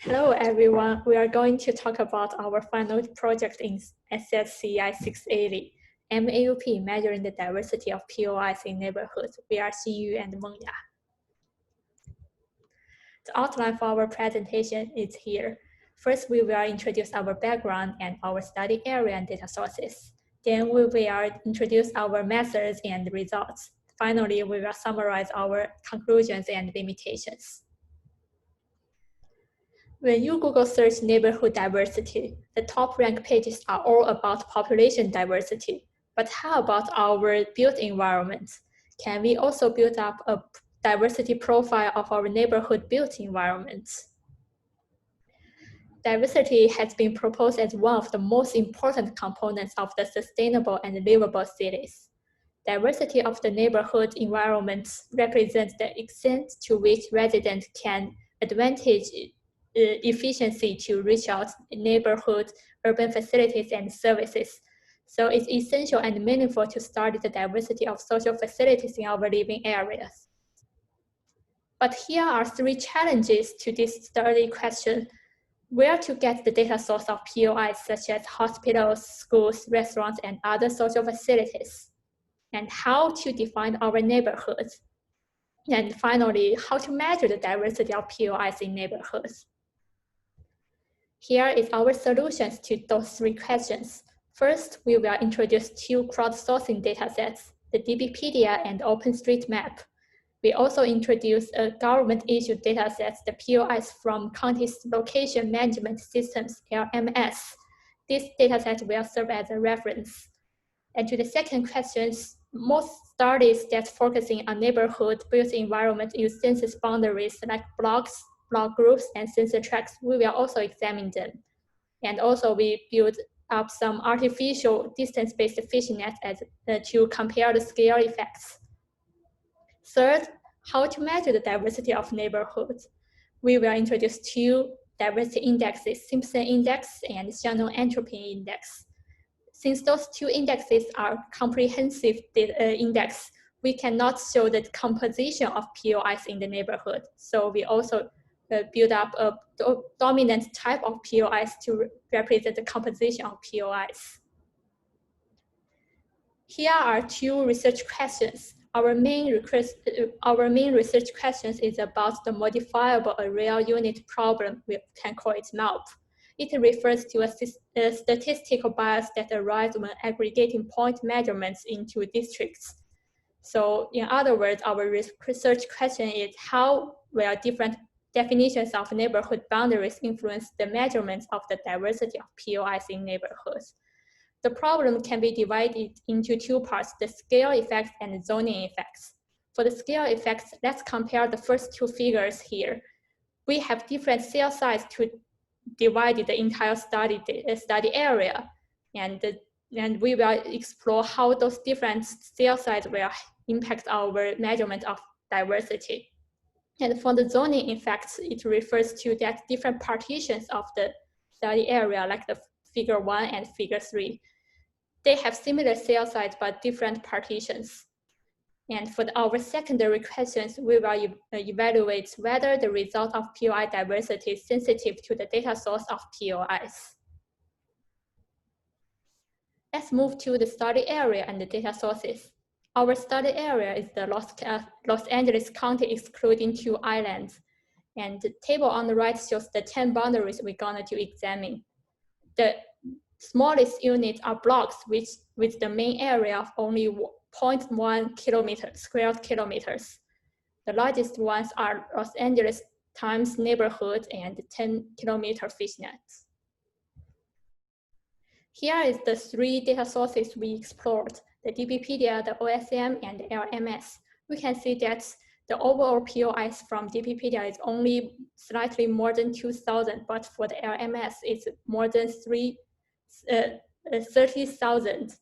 Hello everyone, we are going to talk about our final project in SSCI 680, MAUP, measuring the diversity of POIs in neighborhoods. We are Xiyu and Mengya. The outline for our presentation is here. First, we will introduce our background and our study area and data sources. Then we will introduce our methods and results. Finally, we will summarize our conclusions and limitations. When you Google search neighborhood diversity, the top ranked pages are all about population diversity. But how about our built environments? Can we also build up a diversity profile of our neighborhood built environments? Diversity has been proposed as one of the most important components of the sustainable and livable cities. Diversity of the neighborhood environments represents the extent to which residents can advantage efficiency to reach out neighborhood, urban facilities and services. So it's essential and meaningful to study the diversity of social facilities in our living areas. But here are three challenges to this study question: where to get the data source of POIs such as hospitals, schools, restaurants, and other social facilities, and how to define our neighborhoods. And finally, how to measure the diversity of POIs in neighborhoods. Here is our solutions to those three questions. First, we will introduce two crowdsourcing datasets, the DBpedia and OpenStreetMap. We also introduce a government-issued dataset, the POIs from County's Location Management Systems, LMS. This dataset will serve as a reference. And to the second question, most studies that focusing on neighborhood built environment use census boundaries like blocks, block groups, and census tracts. We will also examine them. And also we build up some artificial distance-based fishing nets to compare the scale effects. Third, how to measure the diversity of neighborhoods. We will introduce two diversity indexes, Simpson Index and Shannon Entropy Index. Since those two indexes are comprehensive index, we cannot show the composition of POIs in the neighborhood. So we also build up a dominant type of POIs to represent the composition of POIs. Here are two research questions. Our main research questions is about the modifiable array unit problem. We can call it MAUP. It refers to a statistical bias that arises when aggregating point measurements into districts. So in other words, our research question is how will different definitions of neighborhood boundaries influence the measurements of the diversity of POIs in neighborhoods. The problem can be divided into two parts, the scale effects and the zoning effects. For the scale effects, let's compare the first two figures here. We have different cell size to divide the entire study area, and we will explore how those different cell size will impact our measurement of diversity. And for the zoning effects, it refers to that different partitions of the study area, like the figure 1 and figure 3. They have similar cell size but different partitions. And for our secondary questions, we will evaluate whether the result of POI diversity is sensitive to the data source of POIs. Let's move to the study area and the data sources. Our study area is the Los Angeles County excluding 2 islands. And the table on the right shows the 10 boundaries we're going to examine. The smallest units are blocks with the main area of only 0.1 square kilometers. The largest ones are Los Angeles Times neighborhood and 10-kilometer fishnets. Here is the 3 data sources we explored, the DBpedia, the OSM, and the LMS. We can see that the overall POIs from DBpedia is only slightly more than 2,000, but for the LMS, it's more than 30,000.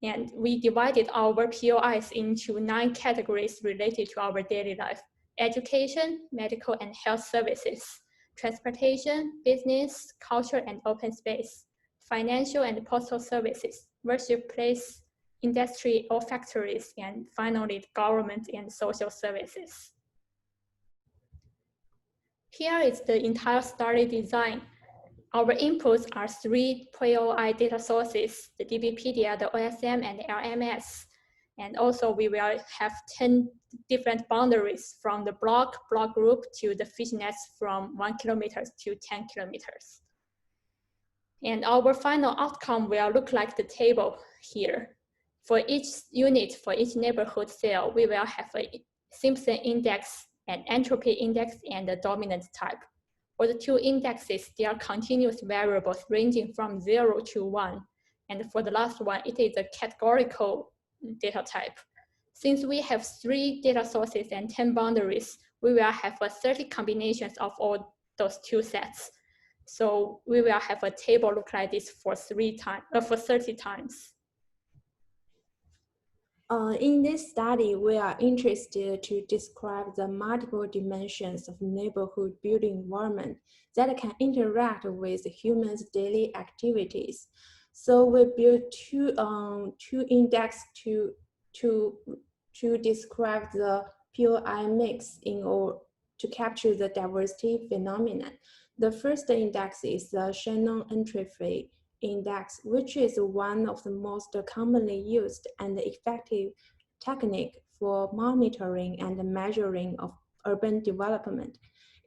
And we divided our POIs into 9 categories related to our daily life: education, medical and health services, transportation, business, culture and open space, financial and postal services, workplace, industry or factories, and finally government and social services. Here is the entire study design. Our inputs are 3 POI data sources, the DBpedia, the OSM, and the LMS. And also we will have 10 different boundaries from the block group to the fishnets from 1 kilometer to 10 kilometers. And our final outcome will look like the table here. For each unit, for each neighborhood cell, we will have a Simpson index, an entropy index, and a dominant type. For the two indexes, they are continuous variables ranging from 0 to 1. And for the last one, it is a categorical data type. Since we have 3 data sources and 10 boundaries, we will have 30 combinations of all those two sets. So we will have a table look like this for 30 times. In this study, we are interested to describe the multiple dimensions of neighborhood building environment that can interact with humans' daily activities. So we built two index to describe the POI mix to capture the diversity phenomenon. The first index is the Shannon entropy index, which is one of the most commonly used and effective technique for monitoring and measuring of urban development.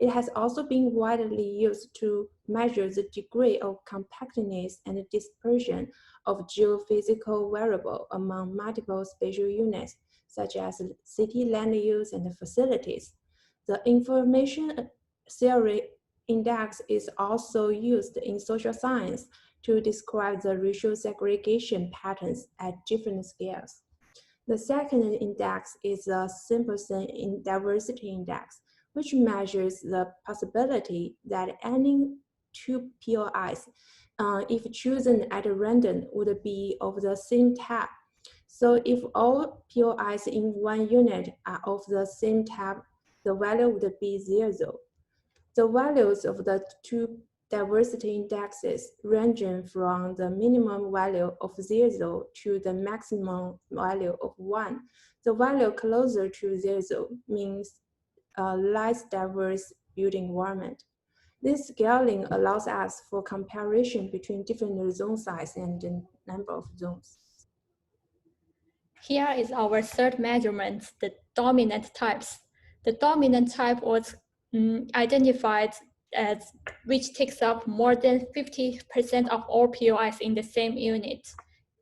It has also been widely used to measure the degree of compactness and dispersion of geophysical variables among multiple spatial units, such as city land use and facilities. The information theory index is also used in social science to describe the racial segregation patterns at different scales. The second index is the Simpson diversity index, which measures the possibility that any two POIs, if chosen at random, would be of the same type. So if all POIs in one unit are of the same type, the value would be 0. The values of the two diversity indexes ranging from the minimum value of 0 to the maximum value of 1. The value closer to 0 means a less diverse building environment. This scaling allows us for comparison between different zone size and the number of zones. Here is our third measurement, the dominant types. The dominant type was identified as which takes up more than 50% of all POIs in the same unit.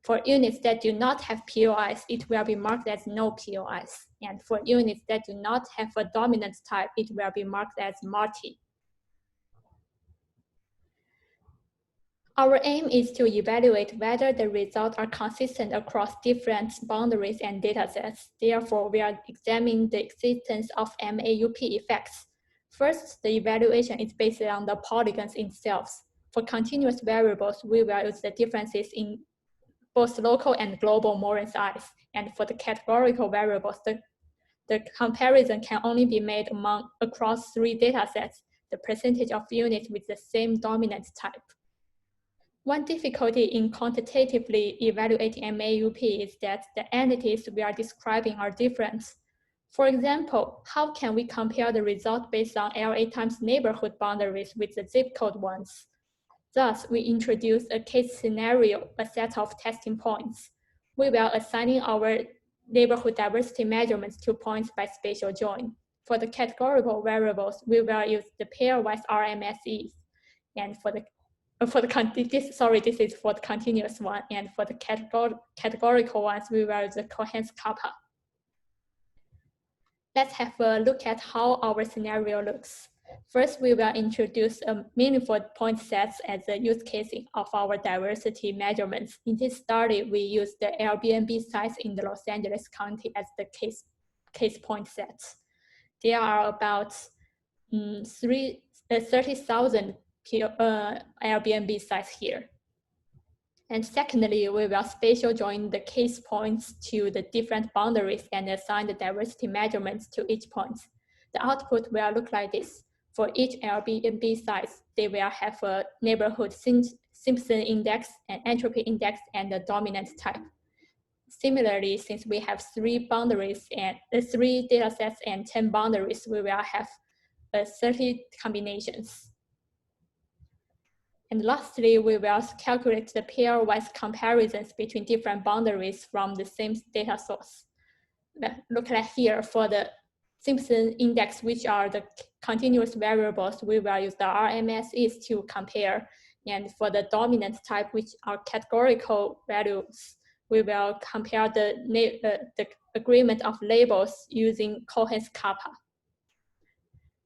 For units that do not have POIs, it will be marked as no POIs. And for units that do not have a dominant type, it will be marked as multi. Our aim is to evaluate whether the results are consistent across different boundaries and datasets. Therefore, we are examining the existence of MAUP effects. First, the evaluation is based on the polygons themselves. For continuous variables, we will use the differences in both local and global Morin size. And for the categorical variables, the comparison can only be made across 3 datasets, the percentage of units with the same dominant type. One difficulty in quantitatively evaluating MAUP is that the entities we are describing are different. For example, how can we compare the result based on LA times neighborhood boundaries with the zip code ones? Thus, we introduce a case scenario, a set of testing points. We will assign our neighborhood diversity measurements to points by spatial join. For the categorical variables, we will use the pairwise RMSEs. And this is for the continuous one, and for the categorical ones, we will use the Cohen's kappa. Let's have a look at how our scenario looks. First, we will introduce a meaningful point sets as a use case of our diversity measurements. In this study, we use the Airbnb sites in the Los Angeles County as the case point sets. There are about 30,000 Airbnb sites here. And secondly, we will spatial join the case points to the different boundaries and assign the diversity measurements to each point. The output will look like this. For each Airbnb site, they will have a neighborhood Simpson index, an entropy index, and a dominant type. Similarly, since we have 3 boundaries and 3 datasets and 10 boundaries, we will have 30 combinations. And lastly, we will calculate the pairwise comparisons between different boundaries from the same data source. Look at here for the Simpson index, which are the continuous variables, we will use the RMSEs to compare. And for the dominant type, which are categorical values, we will compare the agreement of labels using Cohen's kappa.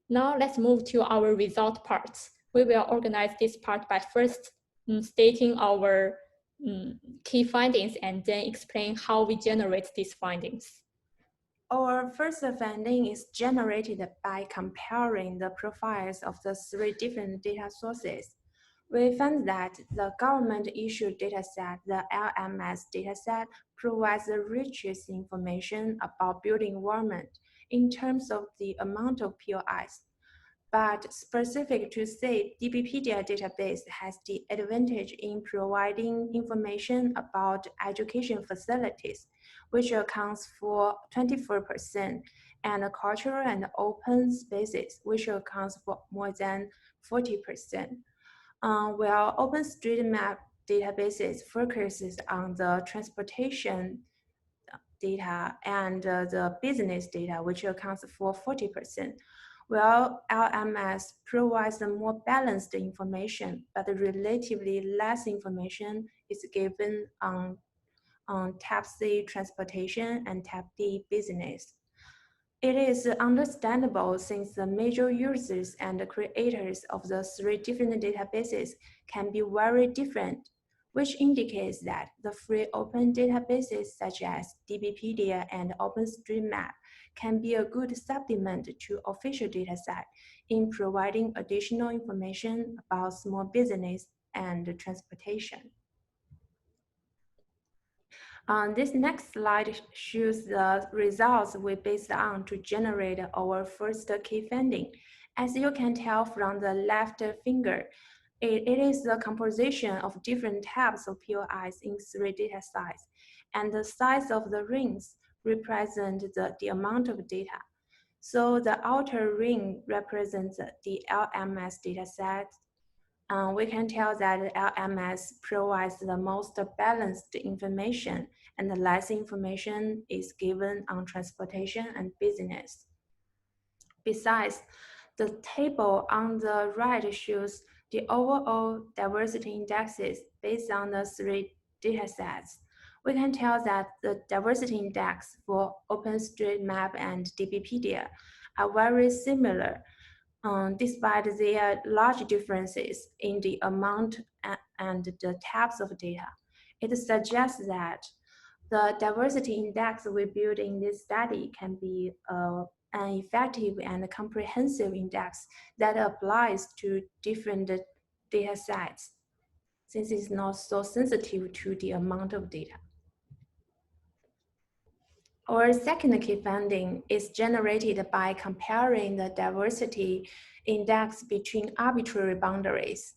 Now let's move to our result parts. We will organize this part by first stating our key findings and then explain how we generate these findings. Our first finding is generated by comparing the profiles of the 3 different data sources. We found that the government-issued dataset, the LMS dataset, provides the richest information about building environment in terms of the amount of POIs. But specific to say, DBpedia database has the advantage in providing information about education facilities, which accounts for 24%, and cultural and open spaces, which accounts for more than 40%. While OpenStreetMap databases focuses on the transportation data and the business data, which accounts for 40%. Well, LMS provides a more balanced information, but relatively less information is given on Tab C transportation and Tab D business. It is understandable since the major users and the creators of the 3 different databases can be very different, which indicates that the free open databases such as DBpedia and OpenStreetMap can be a good supplement to official dataset in providing additional information about small business and transportation. This next slide shows the results we based on to generate our first key finding. As you can tell from the left finger, it is the composition of different types of POIs in 3 data sets, and the size of the rings represent the amount of data. So the outer ring represents the LMS dataset. We can tell that LMS provides the most balanced information, and the less information is given on transportation and business. Besides, the table on the right shows the overall diversity indexes based on the 3 datasets. We can tell that the diversity index for OpenStreetMap and DBpedia are very similar, despite their large differences in the amount and the types of data. It suggests that the diversity index we build in this study can be an effective and comprehensive index that applies to different data sets, since it's not so sensitive to the amount of data. Our second key finding is generated by comparing the diversity index between arbitrary boundaries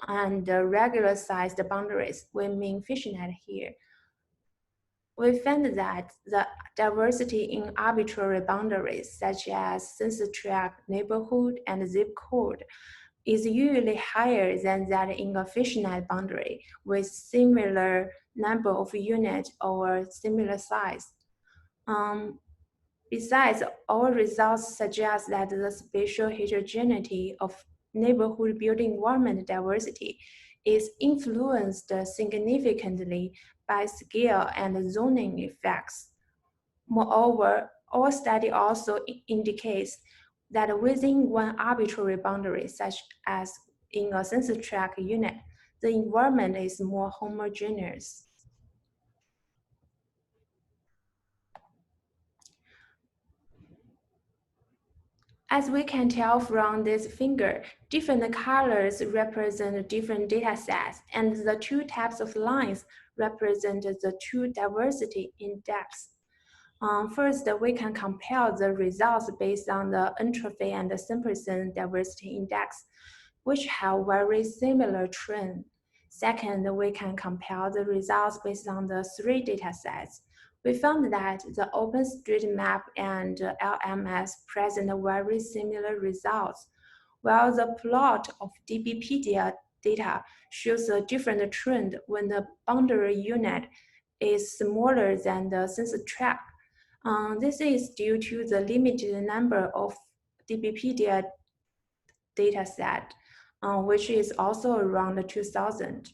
and the regular sized boundaries. We mean fishnet here. We found that the diversity in arbitrary boundaries, such as census tract, neighborhood, and zip code, is usually higher than that in a fishnet boundary with similar number of units or similar size. Besides, our results suggest that the spatial heterogeneity of neighborhood building environment diversity is influenced significantly by scale and zoning effects. Moreover, our study also indicates that within one arbitrary boundary, such as in a census tract unit, the environment is more homogeneous. As we can tell from this figure, different colors represent different data sets, and the 2 types of lines represent the 2 diversity index. First, we can compare the results based on the entropy and the Simpson diversity index, which have very similar trend. Second, we can compare the results based on the 3 data sets, We found that the OpenStreetMap and LMS present very similar results, while the plot of DBpedia data shows a different trend when the boundary unit is smaller than the census tract. This is due to the limited number of DBpedia dataset, which is also around 2,000.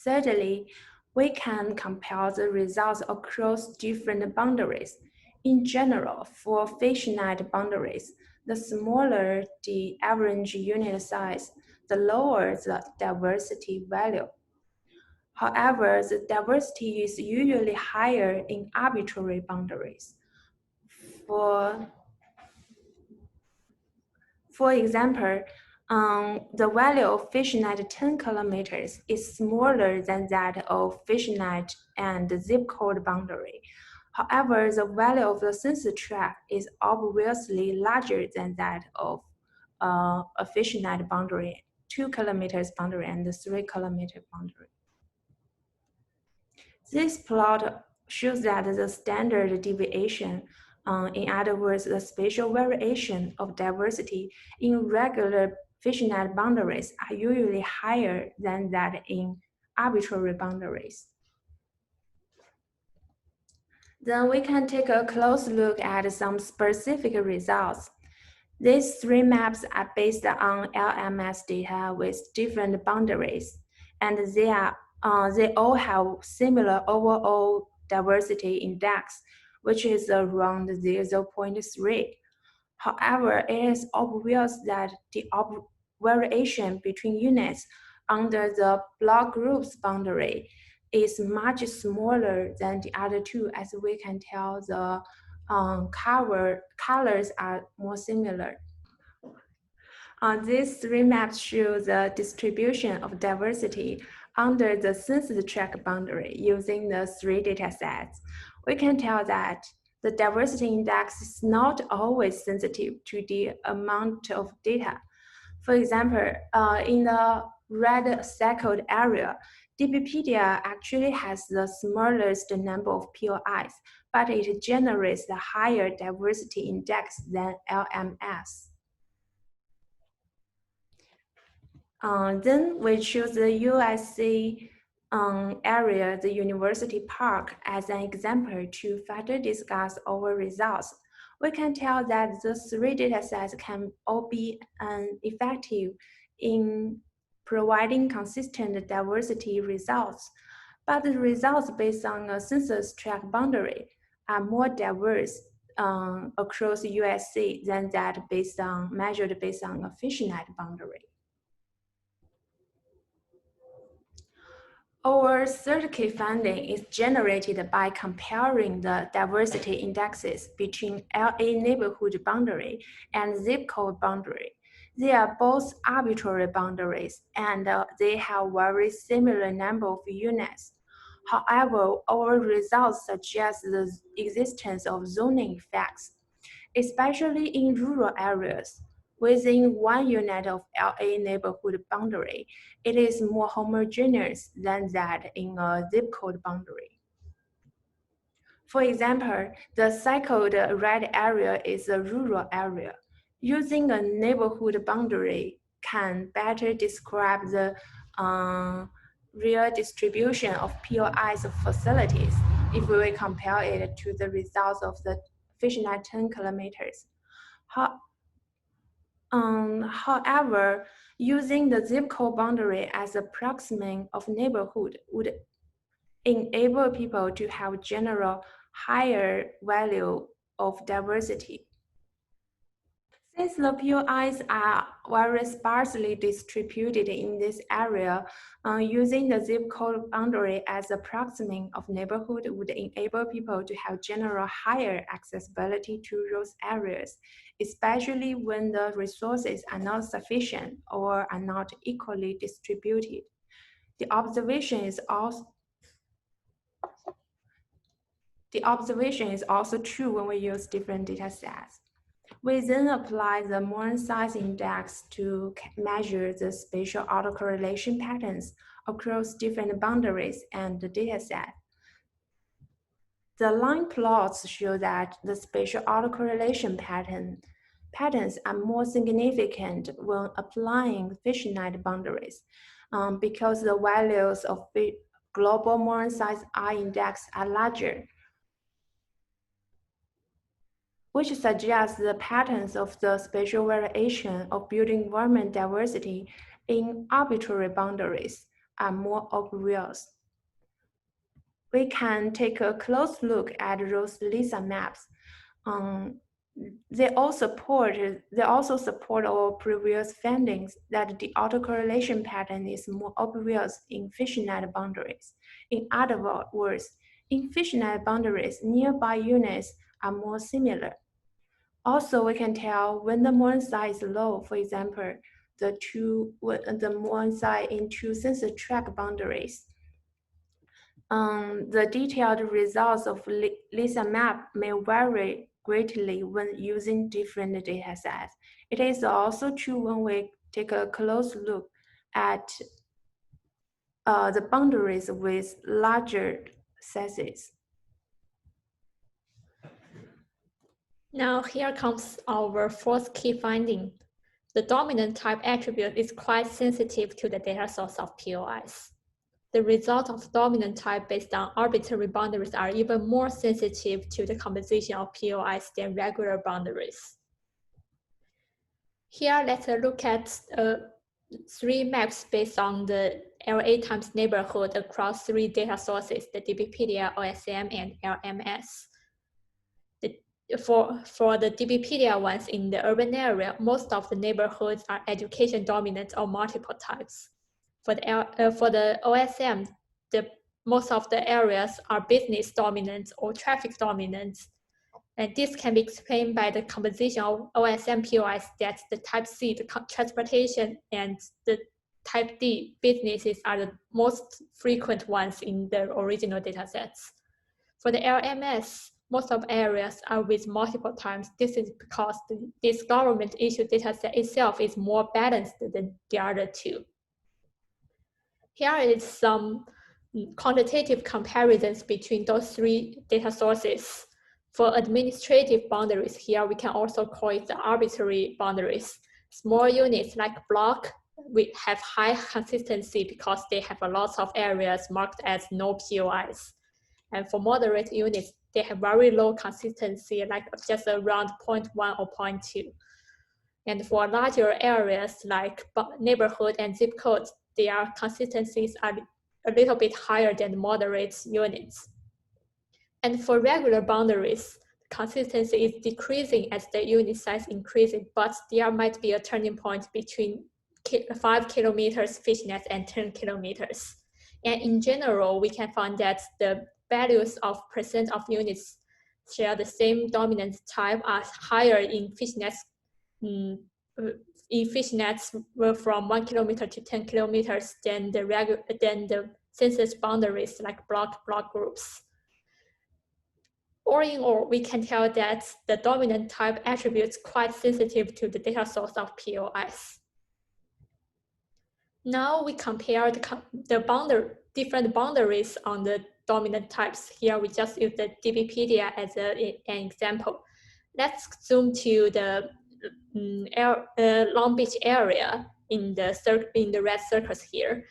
Thirdly, we can compare the results across different boundaries. In general, for fishnet boundaries, the smaller the average unit size, the lower the diversity value. However, the diversity is usually higher in arbitrary boundaries. For example, the value of fishnet 10 kilometers is smaller than that of fishnet and zip code boundary. However, the value of the census tract is obviously larger than that of a fishnet boundary, 2 kilometers boundary and 3 kilometer boundary. This plot shows that the standard deviation, in other words, the spatial variation of diversity in regular fishnet boundaries are usually higher than that in arbitrary boundaries. Then we can take a close look at some specific results. These three maps are based on LMS data with different boundaries, and they all have similar overall diversity index, which is around 0.3. However, it is obvious that the variation between units under the block groups boundary is much smaller than the other two, as we can tell the colors are more similar. These three maps show the distribution of diversity under the census tract boundary using the three data sets. We can tell that the diversity index is not always sensitive to the amount of data. For example, in the red circled area, DBpedia actually has the smallest number of POIs, but it generates the higher diversity index than LMS. Then we choose the USC area, the University Park, as an example to further discuss our results. We can tell that the three datasets can all be effective in providing consistent diversity results, but the results based on a census tract boundary are more diverse across USC than that measured based on a fishnet boundary. Our third key finding is generated by comparing the diversity indexes between LA neighborhood boundary and zip code boundary. They are both arbitrary boundaries and they have very similar number of units. However, our results suggest the existence of zoning effects, especially in rural areas. Within 1 unit of LA neighborhood boundary, it is more homogeneous than that in a zip code boundary. For example, the circled red area is a rural area. Using a neighborhood boundary can better describe the real distribution of POIs of facilities if we compare it to the results of the fishnet 10 kilometers. However, using the zip code boundary as a proxy of neighborhood would enable people to have general higher value of diversity. Since the POIs are very sparsely distributed in this area, using the zip code boundary as a proxy of neighborhood would enable people to have general higher accessibility to those areas, especially when the resources are not sufficient or are not equally distributed. The observation is also true when we use different data sets. We then apply the Moore size index to measure the spatial autocorrelation patterns across different boundaries and the dataset. The line plots show that the spatial autocorrelation patterns are more significant when applying finite boundaries because the values of global Moran size I index are larger, which suggests the patterns of the spatial variation of building environment diversity in arbitrary boundaries are more obvious. We can take a close look at those LISA maps. They also support our previous findings that the autocorrelation pattern is more obvious in finite boundaries. In other words, in finite boundaries, nearby units are more similar. Also, we can tell when the Moran size is low, for example, the Moran size in two sensor track boundaries. The detailed results of LISA map may vary greatly when using different datasets. It is also true when we take a close look at the boundaries with larger sizes. Now here comes our fourth key finding. The dominant type attribute is quite sensitive to the data source of POIs. The result of dominant type based on arbitrary boundaries are even more sensitive to the composition of POIs than regular boundaries. Here, let's look at 3 maps based on the LA times neighborhood across 3 data sources, the DBpedia, OSM, and LMS. For the DBpedia ones in the urban area, most of the neighborhoods are education dominant or multiple types. For the OSM, most of the areas are business dominant or traffic dominant. And this can be explained by the composition of OSM POIs that the type C, the transportation, and the type D businesses are the most frequent ones in the original datasets. For the LMS, most of areas are with multiple types. This is because this government issued dataset itself is more balanced than the other 2. Here is some quantitative comparisons between those 3 data sources. For administrative boundaries, here we can also call it the arbitrary boundaries. Small units like block we have high consistency because they have a lot of areas marked as no POIs. And for moderate units, they have very low consistency, like just around 0.1 or 0.2. And for larger areas like neighborhood and zip codes, their consistencies are a little bit higher than moderate units. And for regular boundaries, consistency is decreasing as the unit size increases, but there might be a turning point between 5 kilometers fishnets and 10 kilometers. And in general, we can find that the values of percent of units share the same dominant type are higher in fishnets from 1 kilometer to 10 kilometers than the census boundaries like block groups. All in all, we can tell that the dominant type attributes quite sensitive to the data source of POIs. Now we compare the different boundaries on the dominant types. Here we just use the DBpedia as an example. Let's zoom to the Long Beach area in the red circles here.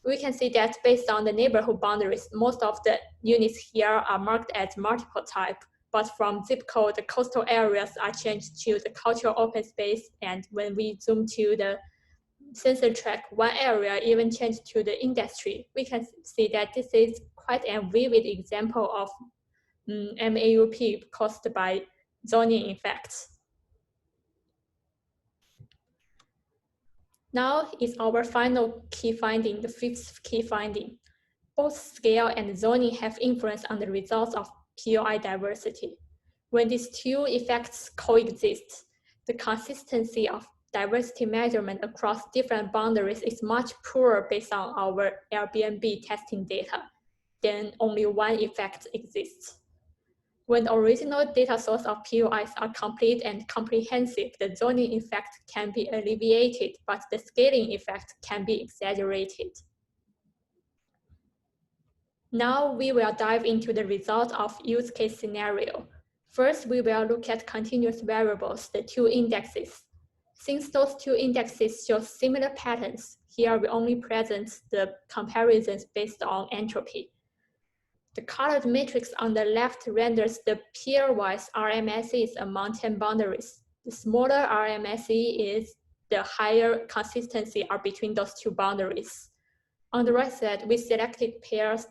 We can see that based on the neighborhood boundaries, most of the units here are marked as multiple type, but from zip code, the coastal areas are changed to the cultural open space, and when we zoom to the sensor track, one area even changed to the industry. We can see that this is quite a vivid example of MAUP caused by zoning effects. Now is our final key finding, the 5th key finding. Both scale and zoning have influence on the results of POI diversity. When these 2 effects coexist, the consistency of diversity measurement across different boundaries is much poorer based on our Airbnb testing data. Then only one effect exists. When the original data source of POIs are complete and comprehensive, the zoning effect can be alleviated, but the scaling effect can be exaggerated. Now we will dive into the result of use case scenario. First, we will look at continuous variables, the two indexes. Since those two indexes show similar patterns, here we only present the comparisons based on entropy. The colored matrix on the left renders the pairwise RMSEs among 10 boundaries. The smaller RMSE is, the higher consistency are between those two boundaries. On the right side, we selected pairs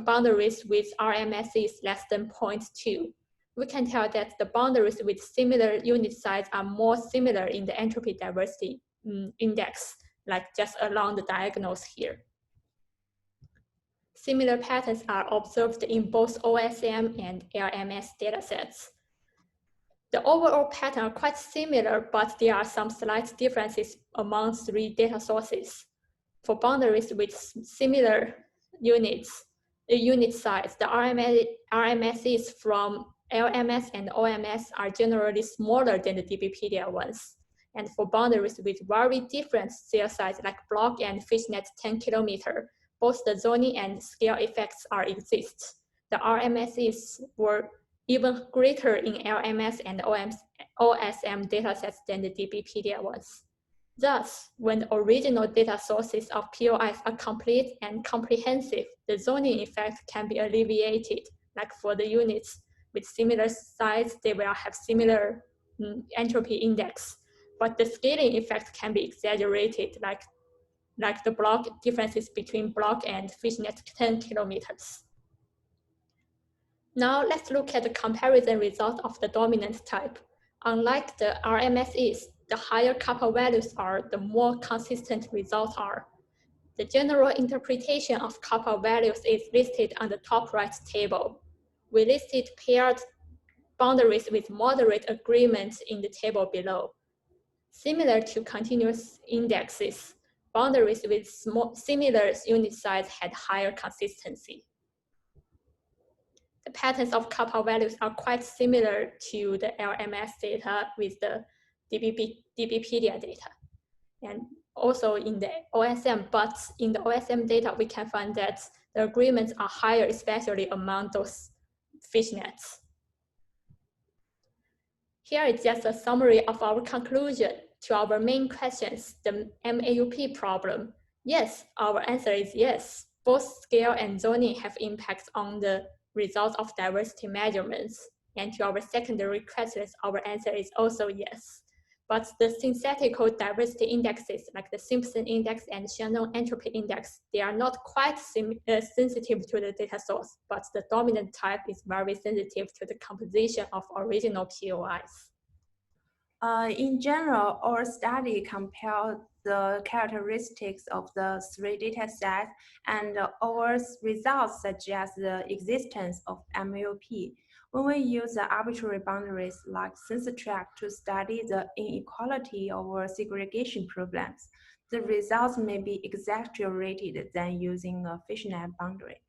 boundaries with RMSEs less than 0.2. We can tell that the boundaries with similar unit size are more similar in the entropy diversity index, like just along the diagonals here. Similar patterns are observed in both OSM and LMS datasets. The overall pattern are quite similar, but there are some slight differences among three data sources. For boundaries with similar unit size, the RMSEs from LMS and OMS are generally smaller than the DBpedia ones. And for boundaries with very different cell size, like block and fishnet 10 kilometer, both the zoning and scale effects exist. The RMSEs were even greater in LMS and OSM datasets than the DBpedia ones. Thus, when the original data sources of POIs are complete and comprehensive, the zoning effect can be alleviated. Like for the units with similar size, they will have similar entropy index, but the scaling effect can be exaggerated, like the block differences between block and fishnet 10 kilometers. Now let's look at the comparison result of the dominant type. Unlike the RMSEs, the higher kappa values are, the more consistent results are. The general interpretation of kappa values is listed on the top right table. We listed paired boundaries with moderate agreements in the table below. Similar to continuous indexes, boundaries with similar unit size had higher consistency. The patterns of kappa values are quite similar to the LMS data with the DBpedia data. And also in the OSM, but in the OSM data, we can find that the agreements are higher, especially among those fishnets. Here is just a summary of our conclusion to our main questions, the MAUP problem. Yes, our answer is yes. Both scale and zoning have impacts on the results of diversity measurements. And to our secondary questions, our answer is also yes. But the synthetical diversity indexes, like the Simpson index and Shannon entropy index, they are not quite sensitive to the data source, but the dominant type is very sensitive to the composition of original POIs. In general, our study compared the characteristics of the three data sets, and our results suggest the existence of MAUP. When we use the arbitrary boundaries like SensorTrack to study the inequality or segregation problems, the results may be exaggerated than using a fishnet boundary.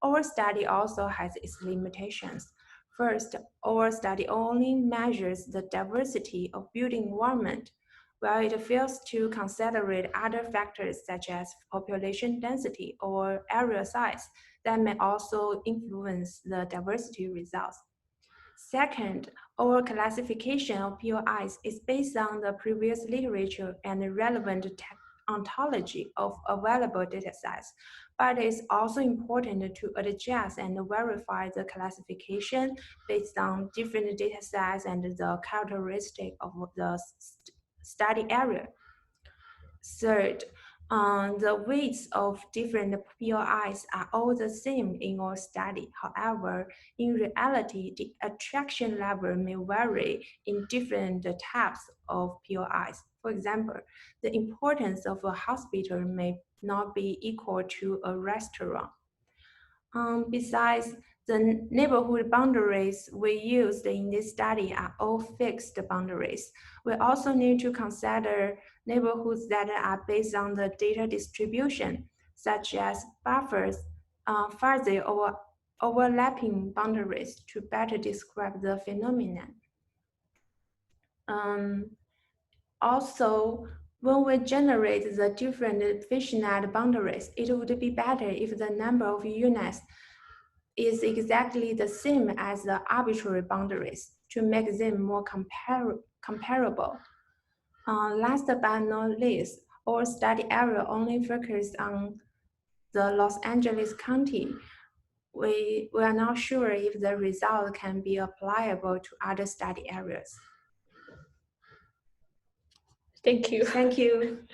Our study also has its limitations. First, our study only measures the diversity of building environment, while it fails to consider other factors such as population density or area size that may also influence the diversity results. Second, our classification of POIs is based on the previous literature and relevant ontology of available datasets, but it's also important to adjust and verify the classification based on different datasets and the characteristic of the study area. Third, the weights of different POIs are all the same in our study. However, in reality, the attraction level may vary in different types of POIs. For example, the importance of a hospital may not be equal to a restaurant. Besides, the neighborhood boundaries we used in this study are all fixed boundaries. We also need to consider neighborhoods that are based on the data distribution, such as buffers, fuzzy or overlapping boundaries to better describe the phenomenon. Also, When we generate the different fishnet boundaries, it would be better if the number of units is exactly the same as the arbitrary boundaries to make them more comparable. Last but not least, our study area only focused on the Los Angeles County. We are not sure if the result can be applicable to other study areas. Thank you. Thank you.